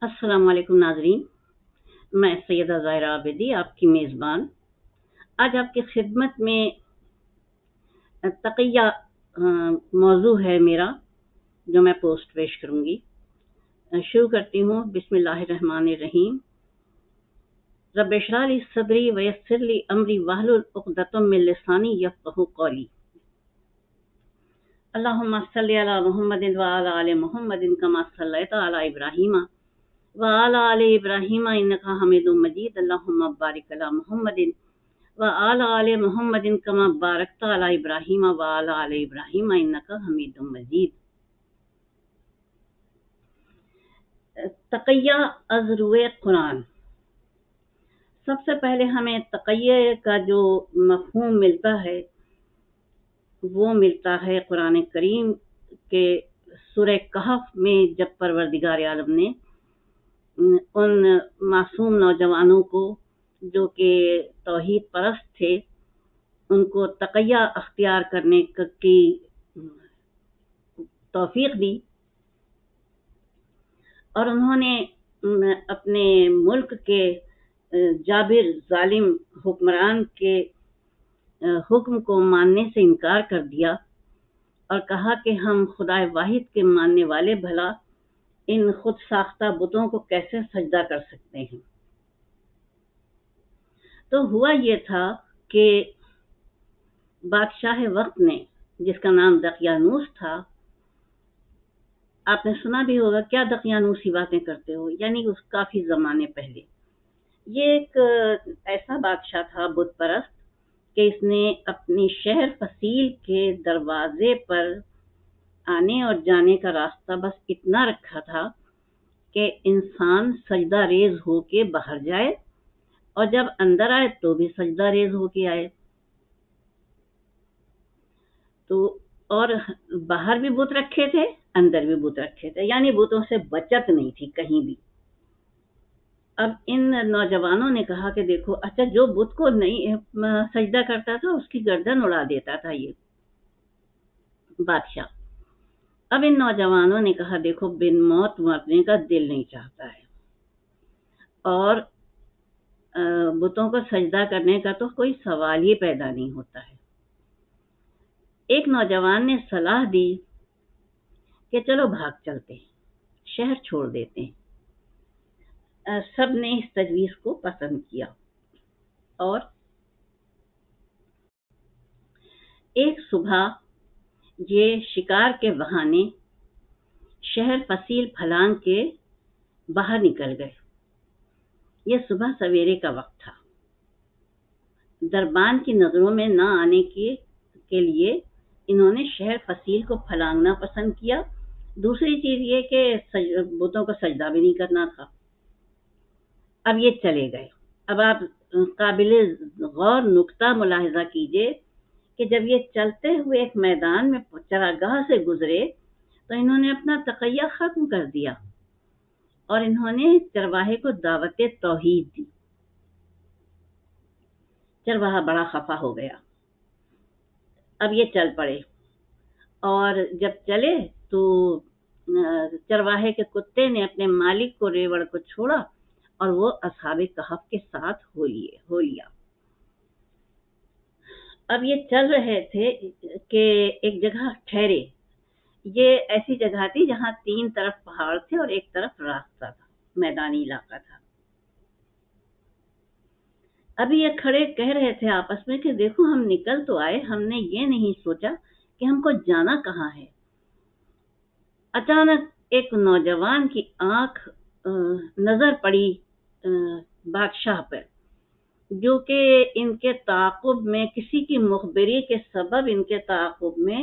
السلام علیکم ناظرین، میں سیدہ ظاہرہ عابدی آپ کی میزبان آج آپ کی خدمت میں تقیہ موضوع ہے میرا جو میں پوسٹ پیش کروں گی۔ شروع کرتی ہوں۔ بسم اللہ الرحمن الرحیم۔ رب اشرح لی صدری ویسر لی امری واحلل عقدۃ من لسانی یفقہوا قولی۔ اللہم صلی علی محمد وعلی آل محمد کما صلیت علی ابراہیم وعلی آل ابراہیم انک حمید مجید۔ اللہم بارک علی محمد وعلی آل محمد کما بارکت علی ابراہیم وعلی آل ابراہیم انک حمید مجید۔ تقیہ از روئے قرآن۔ سب سے پہلے ہمیں تقیہ کا جو مفہوم ملتا ہے وہ ملتا ہے قرآن کریم کے سورہ کہف میں، جب پروردگار عالم نے ان معصوم نوجوانوں کو جو کہ توحید پرست تھے ان کو تقیہ اختیار کرنے کی توفیق دی، اور انہوں نے اپنے ملک کے جابر ظالم حکمران کے حکم کو ماننے سے انکار کر دیا اور کہا کہ ہم خدا واحد کے ماننے والے بھلا ان خود ساختہ بتوں کو کیسے سجدہ کر سکتے ہیں۔ تو ہوا یہ تھا کہ بادشاہ وقت نے، جس کا نام دقیانوس تھا، آپ نے سنا بھی ہوگا، کیا دقیانوسی باتیں کرتے ہو، یعنی اس کافی زمانے پہلے یہ ایک ایسا بادشاہ تھا بت پرست کہ اس نے اپنی شہر فصیل کے دروازے پر آنے اور جانے کا راستہ بس اتنا رکھا تھا کہ انسان سجدہ ریز ہو کے باہر جائے اور جب اندر آئے تو بھی سجدہ ریز ہو کے آئے۔ تو اور باہر بھی بت رکھے تھے، اندر بھی بت رکھے تھے، یعنی بتوں سے بچت نہیں تھی کہیں بھی۔ اب ان نوجوانوں نے کہا کہ دیکھو، اچھا جو بت کو نہیں سجدہ کرتا تھا اس کی گردن اڑا دیتا تھا یہ بادشاہ۔ اب ان نوجوانوں نے کہا دیکھو، بن موت مرنے کا دل نہیں چاہتا ہے اور بتوں کو سجدہ کرنے کا تو کوئی سوال ہی پیدا نہیں ہوتا ہے۔ ایک نوجوان نے صلاح دی کہ چلو بھاگ چلتے ہیں، شہر چھوڑ دیتے ہیں۔ سب نے اس تجویز کو پسند کیا اور ایک صبح یہ شکار کے بہانے شہر فصیل پھلانگ کے باہر نکل گئے۔ یہ صبح سویرے کا وقت تھا۔ دربان کی نظروں میں نہ آنے کے لیے انہوں نے شہر فصیل کو پھلانگنا پسند کیا۔ دوسری چیز یہ کہ بتوں کو سجدہ بھی نہیں کرنا تھا۔ اب یہ چلے گئے۔ اب آپ قابل غور نکتہ ملاحظہ کیجئے کہ جب یہ چلتے ہوئے ایک میدان میں چراگاہ سے گزرے تو انہوں نے اپنا تقیہ ختم کر دیا اور انہوں نے چرواہے کو دعوت توحید دی۔ چرواہا بڑا خفا ہو گیا۔ اب یہ چل پڑے اور جب چلے تو چرواہے کے کتے نے اپنے مالک کو ریوڑ کو چھوڑا اور وہ اصحاب کہف کے ساتھ ہو لیا۔ اب یہ چل رہے تھے کہ ایک جگہ ٹھہرے۔ یہ ایسی جگہ تھی جہاں 3 طرف پہاڑ تھے اور ایک طرف راستہ تھا، میدانی علاقہ تھا۔ ابھی یہ کھڑے کہہ رہے تھے آپس میں کہ دیکھو، ہم نکل تو آئے، ہم نے یہ نہیں سوچا کہ ہم کو جانا کہاں ہے۔ اچانک ایک نوجوان کی آنکھ نظر پڑی بادشاہ پر، جو کہ ان کے تعاقب میں، کسی کی مخبری کے سبب ان کے تعاقب میں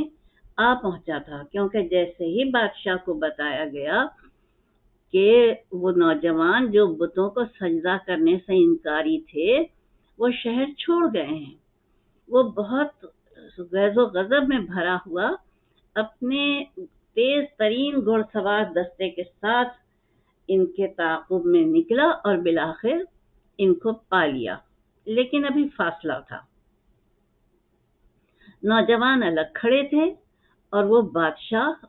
آ پہنچا تھا، کیونکہ جیسے ہی بادشاہ کو بتایا گیا کہ وہ نوجوان جو بتوں کو سجدہ کرنے سے انکاری تھے وہ شہر چھوڑ گئے ہیں، وہ بہت غیظ و غضب میں بھرا ہوا اپنے تیز ترین گھڑ سوار دستے کے ساتھ ان کے تعاقب میں نکلا اور بالآخر ان کو پا لیا، لیکن ابھی فاصلہ تھا۔ نوجوان الگ کھڑے تھے اور وہ بادشاہ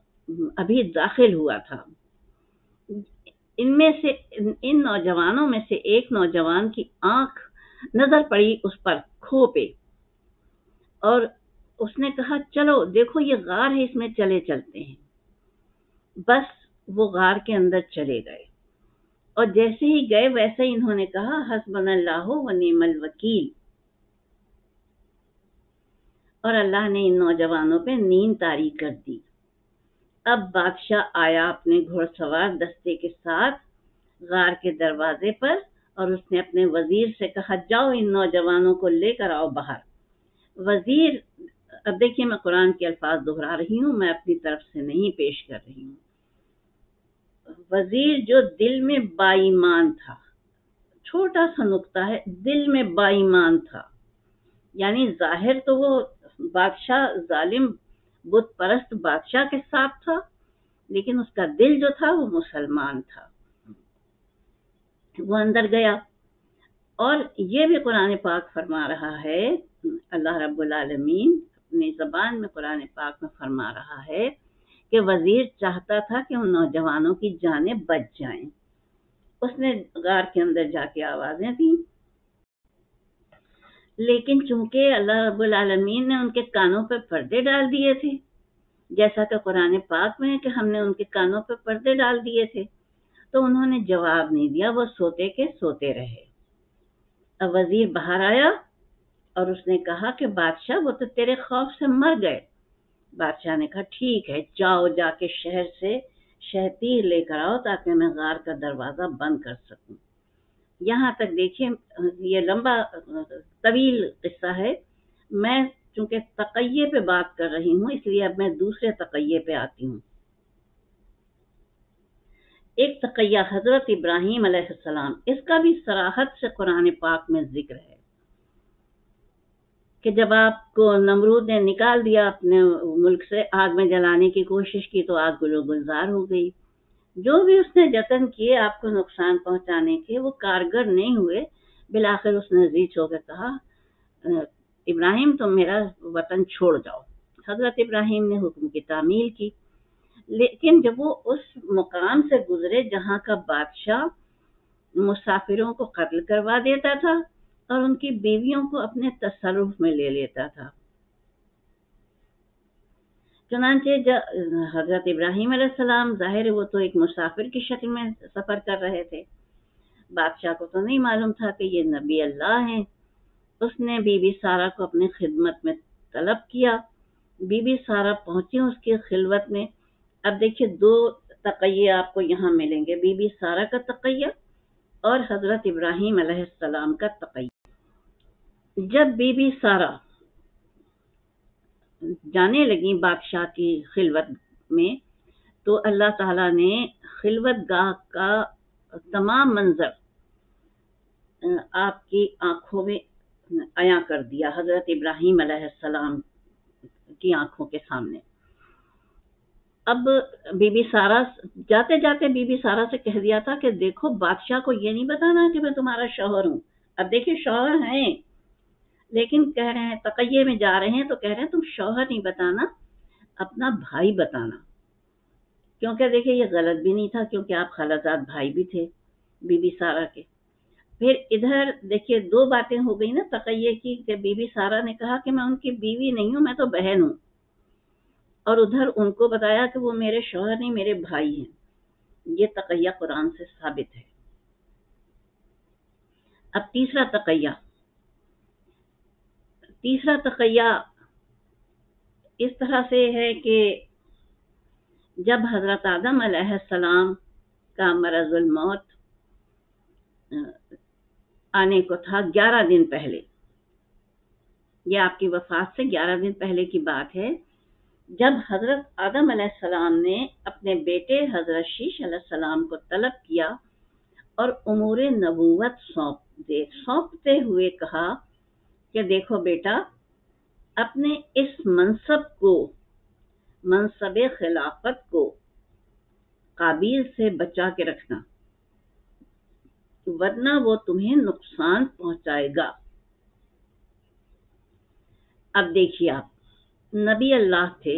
ابھی داخل ہوا تھا۔ ان میں سے ان نوجوانوں میں سے ایک نوجوان کی آنکھ نظر پڑی اس پر کھو پہ، اور اس نے کہا چلو دیکھو یہ غار ہے، اس میں چلے چلتے ہیں۔ بس وہ غار کے اندر چلے گئے، اور جیسے ہی گئے ویسے ہی انہوں نے کہا حسبنا اللہ و نعم الوکیل، اور اللہ نے ان نوجوانوں پہ نیند طاری کر دی۔ اب بادشاہ آیا اپنے گھوڑ سوار دستے کے ساتھ غار کے دروازے پر، اور اس نے اپنے وزیر سے کہا جاؤ ان نوجوانوں کو لے کر آؤ باہر۔ وزیر، اب دیکھیے میں قرآن کے الفاظ دہرا رہی ہوں، میں اپنی طرف سے نہیں پیش کر رہی ہوں۔ وزیر جو دل میں با ایمان تھا، چھوٹا سا نقطہ ہے، دل میں با ایمان تھا، یعنی ظاہر تو وہ بادشاہ ظالم بت پرست بادشاہ کے ساتھ تھا، لیکن اس کا دل جو تھا وہ مسلمان تھا۔ وہ اندر گیا، اور یہ بھی قرآن پاک فرما رہا ہے، اللہ رب العالمین اپنی زبان میں قرآن پاک میں فرما رہا ہے کہ وزیر چاہتا تھا کہ ان نوجوانوں کی جانیں بچ جائیں۔ اس نے غار کے اندر جا کے آوازیں دیں، لیکن چونکہ اللہ رب العالمین نے ان کے کانوں پہ پردے ڈال دیے تھے، جیسا کہ قرآن پاک میں ہے کہ ہم نے ان کے کانوں پہ پردے ڈال دیے تھے، تو انہوں نے جواب نہیں دیا، وہ سوتے کے سوتے رہے۔ اب وزیر باہر آیا اور اس نے کہا کہ بادشاہ وہ تو تیرے خوف سے مر گئے۔ بادشاہ نے کہا ٹھیک ہے، جاؤ جا کے شہر سے شہتیر لے کر آؤ تاکہ میں غار کا دروازہ بند کر سکوں۔ یہاں تک دیکھیے یہ لمبا طویل قصہ ہے، میں چونکہ تقیے پہ بات کر رہی ہوں اس لیے اب میں دوسرے تقیے پہ آتی ہوں۔ ایک تقیہ حضرت ابراہیم علیہ السلام، اس کا بھی صراحت سے قرآن پاک میں ذکر ہے کہ جب آپ کو نمرود نے نکال دیا اپنے ملک سے، آگ میں جلانے کی کوشش کی تو آگ گلو گلزار ہو گئی۔ جو بھی اس نے جتن کیے آپ کو نقصان پہنچانے کے، وہ کارگر نہیں ہوئے۔ بالآخر اس نے ضد ہو کے کہا ابراہیم تم میرا وطن چھوڑ جاؤ۔ حضرت ابراہیم نے حکم کی تعمیل کی، لیکن جب وہ اس مقام سے گزرے جہاں کا بادشاہ مسافروں کو قتل کروا دیتا تھا اور ان کی بیویوں کو اپنے تصرف میں لے لیتا تھا، چنانچہ حضرت ابراہیم علیہ السلام، ظاہر ہے وہ تو ایک مسافر کی شکل میں سفر کر رہے تھے، بادشاہ کو تو نہیں معلوم تھا کہ یہ نبی اللہ ہیں۔ اس نے بی بی سارہ کو اپنی خدمت میں طلب کیا، بی بی سارہ پہنچی اس کی خلوت میں۔ اب دیکھیے دو تقیے آپ کو یہاں ملیں گے، بی بی سارہ کا تقیہ اور حضرت ابراہیم علیہ السلام کا تقیہ۔ جب بی بی سارہ جانے لگی بادشاہ کی خلوت میں تو اللہ تعالیٰ نے خلوت گاہ کا تمام منظر آپ کی آنکھوں میں عیاں کر دیا، حضرت ابراہیم علیہ السلام کی آنکھوں کے سامنے۔ اب بی بی سارہ جاتے جاتے بی بی سارہ سے کہہ دیا تھا کہ دیکھو بادشاہ کو یہ نہیں بتانا کہ میں تمہارا شوہر ہوں۔ اب دیکھیے شوہر ہیں لیکن کہہ رہے ہیں تقیے میں جا رہے ہیں تو کہہ رہے ہیں تم شوہر نہیں بتانا، اپنا بھائی بتانا، کیونکہ دیکھیے یہ غلط بھی نہیں تھا کیونکہ آپ خالہ بھائی بھی تھے بی بی سارہ کے۔ پھر ادھر دیکھیے دو باتیں ہو گئی نا تقیے کی، کہ بی بی سارہ نے کہا کہ میں ان کی بیوی نہیں ہوں، میں تو بہن ہوں، اور ادھر ان کو بتایا کہ وہ میرے شوہر نہیں میرے بھائی ہیں۔ یہ تقیہ قرآن سے ثابت ہے۔ اب تیسرا تقیہ اس طرح سے ہے کہ جب حضرت آدم علیہ السلام کا مرض الموت آنے کو تھا 11 دن پہلے، یہ آپ کی وفات سے 11 دن پہلے کی بات ہے، جب حضرت آدم علیہ السلام نے اپنے بیٹے حضرت شیش علیہ السلام کو طلب کیا اور امور نبوت سونپتے ہوئے کہا کہ دیکھو بیٹا، اپنے اس منصب خلافت کو قابیل سے بچا کے رکھنا، ورنہ وہ تمہیں نقصان پہنچائے گا۔ اب دیکھیے آپ نبی اللہ تھے،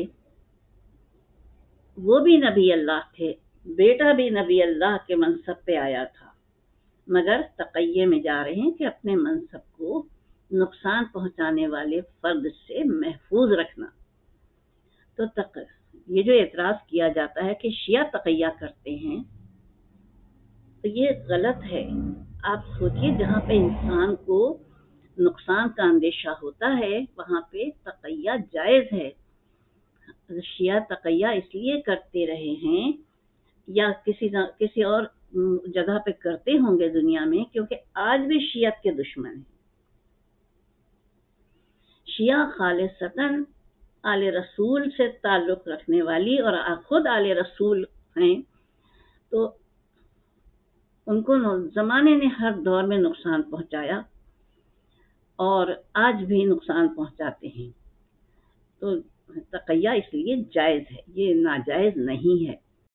وہ بھی نبی اللہ تھے، بیٹا بھی نبی اللہ کے منصب پہ آیا تھا، مگر تقیے میں جا رہے ہیں کہ اپنے منصب کو نقصان پہنچانے والے فرد سے محفوظ رکھنا۔ تو یہ جو اعتراض کیا جاتا ہے کہ شیعہ تقیہ کرتے ہیں، تو یہ غلط ہے۔ آپ سوچئے، جہاں پہ انسان کو نقصان کا اندیشہ ہوتا ہے وہاں پہ تقیہ جائز ہے۔ شیعہ تقیہ اس لیے کرتے رہے ہیں یا کسی اور جگہ پہ کرتے ہوں گے دنیا میں، کیونکہ آج بھی شیعت کے دشمن ہیں۔ شیعہ خالصتاً آل رسول سے تعلق رکھنے والی اور خود آل رسول ہیں، تو ان کو زمانے نے ہر دور میں نقصان پہنچایا اور آج بھی نقصان پہنچاتے ہیں۔ تو تقیہ اس لیے جائز ہے، یہ ناجائز نہیں ہے۔